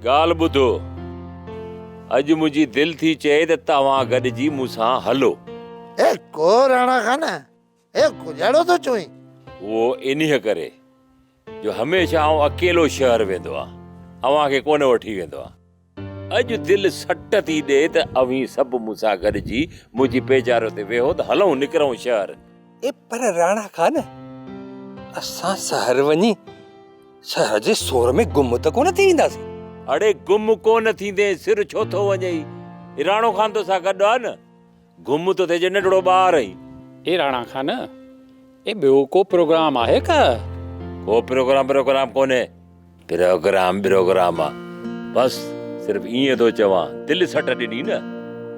ॻाल्हि ॿुधो, अॼु मुंहिंजी दिलि थी चए त तव्हां गॾिजी मूंसां हलो। ए को राणा खान, ए गुजारो तो चोई। उहो इन्हीअ करे जो हमेशह आउं अकेलो शहर वेंदो आ, अव्हां खे कोन वठी वेंदो आ। अॼु दिलि सट थी ॾे त अवीं सभु मूंसां गॾिजी मुंहिंजी पेचारो ते वेहो त हलऊं निकिरूं शहर। ए पर राणा खान, असां शहर वञी शहर जे शोर में गुम त कोन थी ईंदासीं। अड़े गुम कोन थींदे, सिर छो थो वञे? राणो खान तो सां गॾु आहे न, गुम तो थिए नंढड़ो ॿार ई। ए राणा खान, ए ॿियो को प्रोग्राम आहे का? को प्रोग्राम कोन्हे, प्रोग्राम आ। बस सिर्फ ईअं थो चवां, दिलि सट ॾिनी न,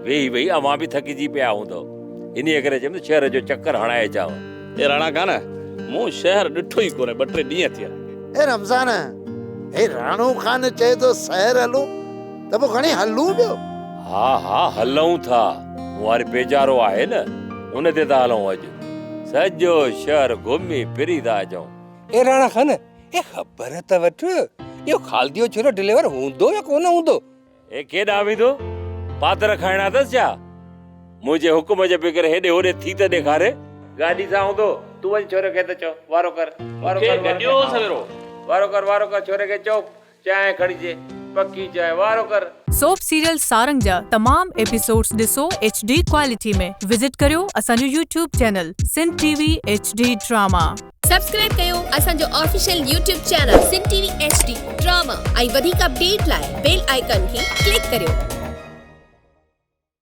वेही अवां बि थकिजी पिया हूंदो, इन्हीअ करे चयमि शहर जो चक्कर हणाए अचांव। ए राणा खान, मूं शहर ॾिठो ई कोन्हे, 2-3 ॾींहं थिया। ए रमज़ान, ए राणो खान चए तो शहर हलूं त पोइ खणी हलूं ॿियो। हा हलऊं था, मूं वरी पेचारो आहे न, उन ते था हलऊं। अॼु सॼो शहर घुमी फिरी था अचूं। ए राणा खान, ए ख़बर त वठ, इहो खालदियो छोरो डिलीवर हूंदो या कोन हूंदो? ए केॾां वेंदो? पातर खाइणा अथसि छा? मुंहिंजे हुकुम जे बग़ैर हेॾे होॾे थी त ॾेखारे। गाॾी सां हूंदो, तूं वञ छोरे खे त चओ वारो कर छोरे खे चओ चांहि खणिजे, पकी चांहि, वारो कर। सोप सीरियल सारंग जा तमाम एपिसोड्स ॾिसो HD क्वालिटी में। विजिट करियो असांजो YouTube channel Sindh TV HD drama. Subscribe कयो असांजो official YouTube channel Sindh TV HD drama ऐं वधीक अपडेट लाइ बेल आइकन खे क्लिक करियो।